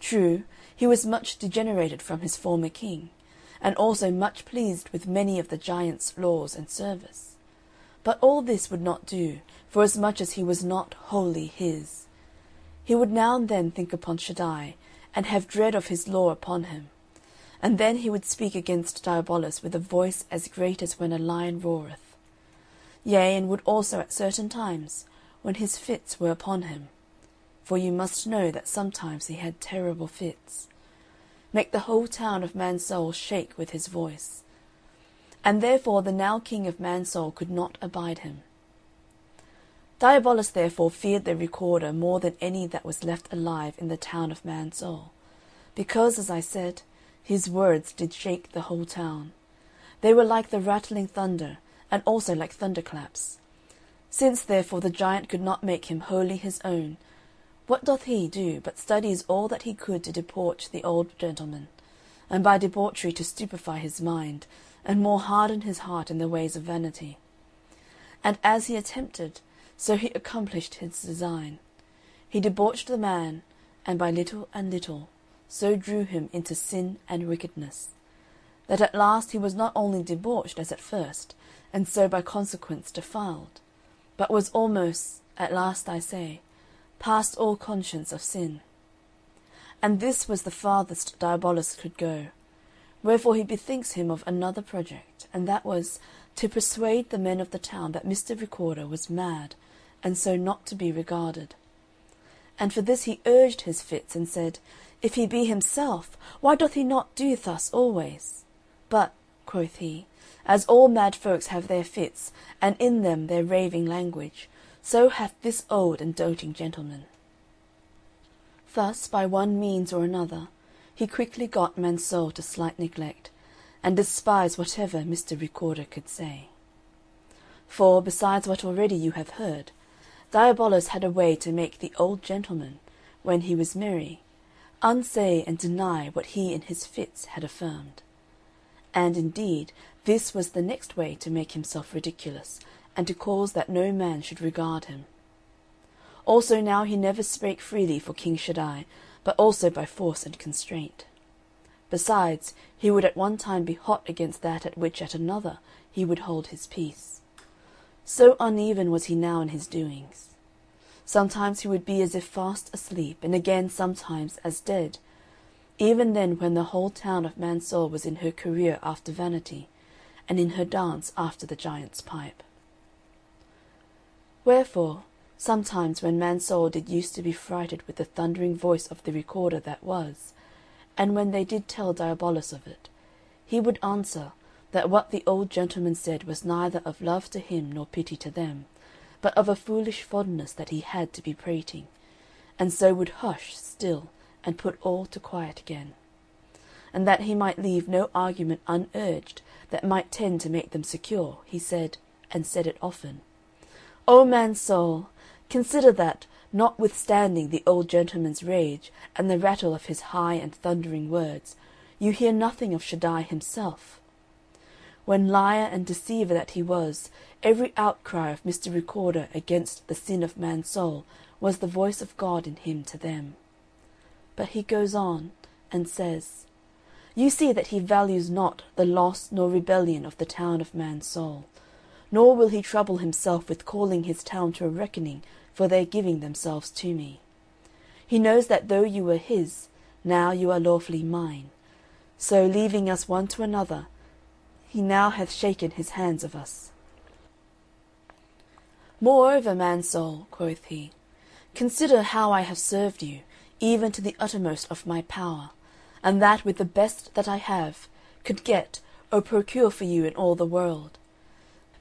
True, he was much degenerated from his former king, and also much pleased with many of the giant's laws and service. But all this would not do, forasmuch as he was not wholly his. He would now and then think upon Shaddai, and have dread of his law upon him. And then he would speak against Diabolus with a voice as great as when a lion roareth. Yea, and would also at certain times, when his fits were upon him, for you must know that sometimes he had terrible fits, make the whole town of Mansoul shake with his voice. And therefore the now king of Mansoul could not abide him. Diabolus therefore feared the recorder more than any that was left alive in the town of Mansoul, because, as I said, his words did shake the whole town. They were like the rattling thunder, and also like thunderclaps. Since therefore the giant could not make him wholly his own, what doth he do but studies all that he could to debauch the old gentleman, and by debauchery to stupefy his mind, and more harden his heart in the ways of vanity. And as he attempted, so he accomplished his design. He debauched the man, and by little and little so drew him into sin and wickedness, that at last he was not only debauched as at first, and so by consequence defiled, but was almost, at last I say, past all conscience of sin. And this was the farthest Diabolus could go. Wherefore he bethinks him of another project, and that was to persuade the men of the town that Mr. Recorder was mad, and so not to be regarded. And for this he urged his fits, and said, If he be himself, why doth he not do thus always? But, quoth he, as all mad folks have their fits, and in them their raving language, so hath this old and doting gentleman. Thus, by one means or another, he quickly got Mansoul to slight neglect, and despise whatever Mr. Recorder could say. For, besides what already you have heard, Diabolus had a way to make the old gentleman, when he was merry, unsay and deny what he in his fits had affirmed. And, indeed, this was the next way to make himself ridiculous, and to cause that no man should regard him. Also now he never spake freely for King Shaddai, but also by force and constraint. Besides, he would at one time be hot against that at which at another he would hold his peace. So uneven was he now in his doings. Sometimes he would be as if fast asleep, and again sometimes as dead, even then when the whole town of Mansoul was in her career after vanity, and in her dance after the giant's pipe. Wherefore, sometimes when Mansoul did used to be frighted with the thundering voice of the recorder that was, and when they did tell Diabolus of it, he would answer that what the old gentleman said was neither of love to him nor pity to them, but of a foolish fondness that he had to be prating, and so would hush still and put all to quiet again, and that he might leave no argument unurged that might tend to make them secure, he said, and said it often, O Mansoul, consider that, notwithstanding the old gentleman's rage and the rattle of his high and thundering words, you hear nothing of Shaddai himself. When liar and deceiver that he was, every outcry of Mr. Recorder against the sin of Mansoul was the voice of God in him to them. But he goes on, and says, You see that he values not the loss nor rebellion of the town of Mansoul, nor will he trouble himself with calling his town to a reckoning for their giving themselves to me. He knows that though you were his, now you are lawfully mine. So, leaving us one to another, he now hath shaken his hands of us. Moreover, Mansoul, quoth he, consider how I have served you, even to the uttermost of my power, and that with the best that I have, could get, or procure for you in all the world.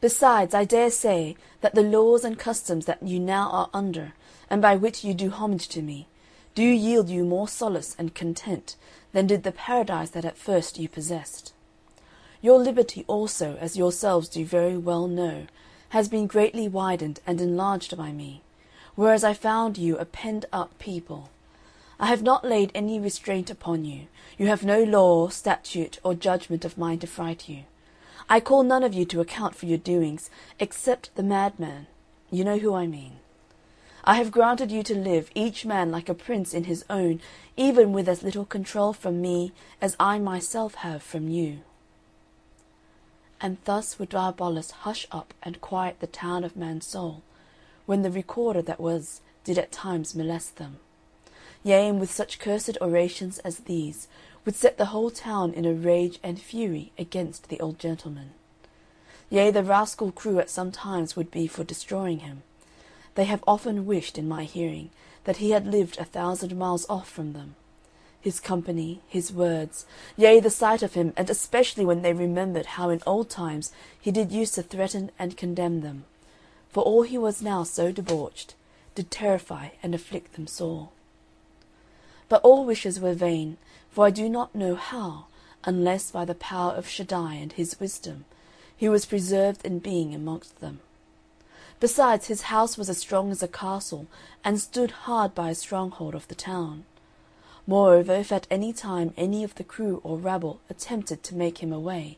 Besides, I dare say that the laws and customs that you now are under, and by which you do homage to me, do yield you more solace and content than did the paradise that at first you possessed. Your liberty also, as yourselves do very well know, has been greatly widened and enlarged by me, whereas I found you a penned-up people. I have not laid any restraint upon you. You have no law, statute, or judgment of mine to fright you. I call none of you to account for your doings, except the madman. You know who I mean. I have granted you to live, each man like a prince in his own, even with as little control from me as I myself have from you." And thus would Diabolus hush up and quiet the town of Mansoul, when the recorder that was did at times molest them. Yea, and with such cursed orations as these, would set the whole town in a rage and fury against the old gentleman. Yea, the rascal crew at some times would be for destroying him. They have often wished, in my hearing, that he had lived 1,000 miles off from them. His company, his words, yea, the sight of him, and especially when they remembered how in old times he did use to threaten and condemn them, for all he was now so debauched, did terrify and afflict them sore. But all wishes were vain, for I do not know how, unless by the power of Shaddai and his wisdom, he was preserved in being amongst them. Besides, his house was as strong as a castle, and stood hard by a stronghold of the town. Moreover, if at any time any of the crew or rabble attempted to make him away,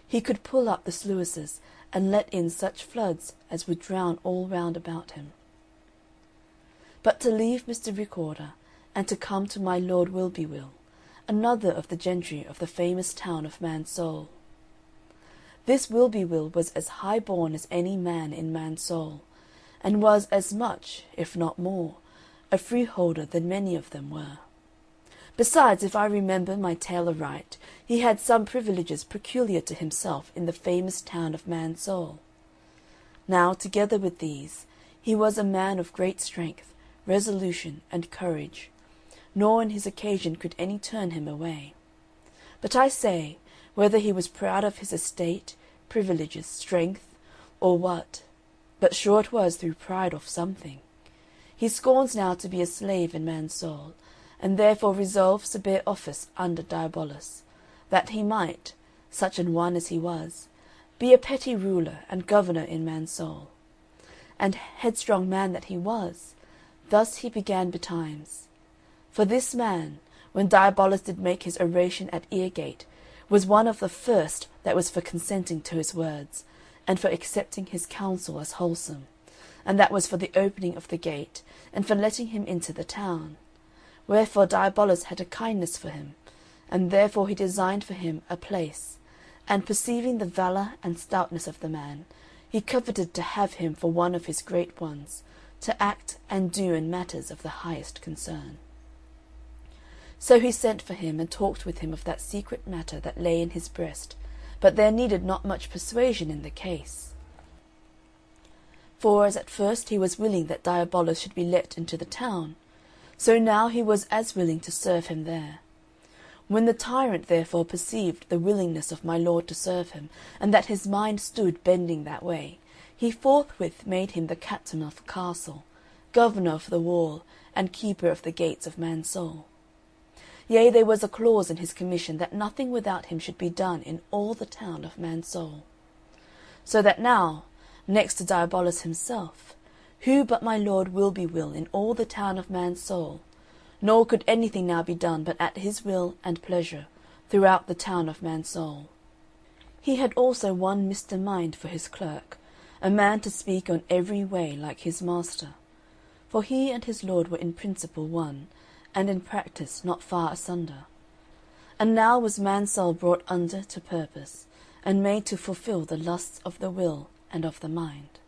he could pull up the sluices and let in such floods as would drown all round about him. But to leave Mr. Recorder, and to come to my Lord Will-be-will, another of the gentry of the famous town of Mansoul. This Will-be-will was as high-born as any man in Mansoul, and was as much, if not more, a freeholder than many of them were. Besides, if I remember my tale aright, he had some privileges peculiar to himself in the famous town of Mansoul. Now, together with these, he was a man of great strength, resolution, and courage, nor in his occasion could any turn him away. But I say, whether he was proud of his estate, privileges, strength, or what, but sure it was through pride of something. He scorns now to be a slave in Mansoul, and therefore resolves to bear office under Diabolus, that he might, such an one as he was, be a petty ruler and governor in Mansoul. And headstrong man that he was, thus he began betimes. For this man, when Diabolus did make his oration at Eargate, was one of the first that was for consenting to his words, and for accepting his counsel as wholesome, and that was for the opening of the gate, and for letting him into the town. Wherefore Diabolus had a kindness for him, and therefore he designed for him a place, and perceiving the valour and stoutness of the man, he coveted to have him for one of his great ones, to act and do in matters of the highest concern. So he sent for him, and talked with him of that secret matter that lay in his breast, but there needed not much persuasion in the case. For as at first he was willing that Diabolus should be let into the town, so now he was as willing to serve him there. When the tyrant therefore perceived the willingness of my lord to serve him, and that his mind stood bending that way, he forthwith made him the captain of the castle, governor of the wall, and keeper of the gates of Mansoul. Yea, there was a clause in his commission that nothing without him should be done in all the town of Mansoul. So that now, next to Diabolus himself, who but my lord Will-be-will in all the town of Mansoul, nor could anything now be done but at his will and pleasure throughout the town of Mansoul. He had also one Mr. Mind for his clerk, a man to speak on every way like his master, for he and his lord were in principle one, and in practice not far asunder. And now was Mansoul brought under to purpose, and made to fulfil the lusts of the will and of the mind.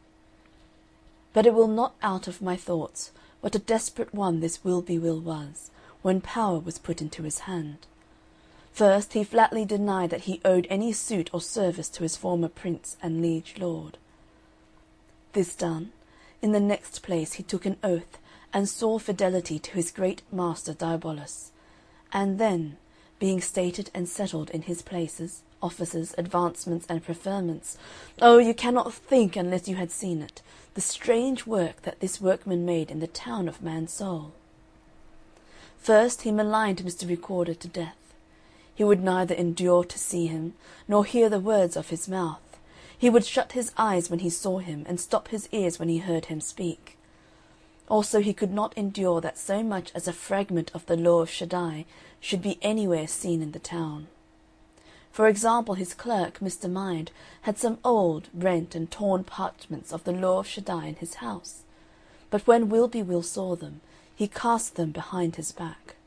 But it will not out of my thoughts what a desperate one this Will-be-will was, when power was put into his hand. First, he flatly denied that he owed any suit or service to his former prince and liege lord. This done, in the next place he took an oath and swore fidelity to his great master Diabolus, and then, being stated and settled in his places, offices, advancements, and preferments, oh, you cannot think, unless you had seen it, the strange work that this workman made in the town of Mansoul. First he maligned Mr. Recorder to death. He would neither endure to see him, nor hear the words of his mouth. He would shut his eyes when he saw him, and stop his ears when he heard him speak. Also he could not endure that so much as a fragment of the law of Shaddai should be anywhere seen in the town. For example, his clerk, Mr. Mind, had some old, rent, and torn parchments of the law of Shaddai in his house, But when Will-be-will saw them, he cast them behind his back.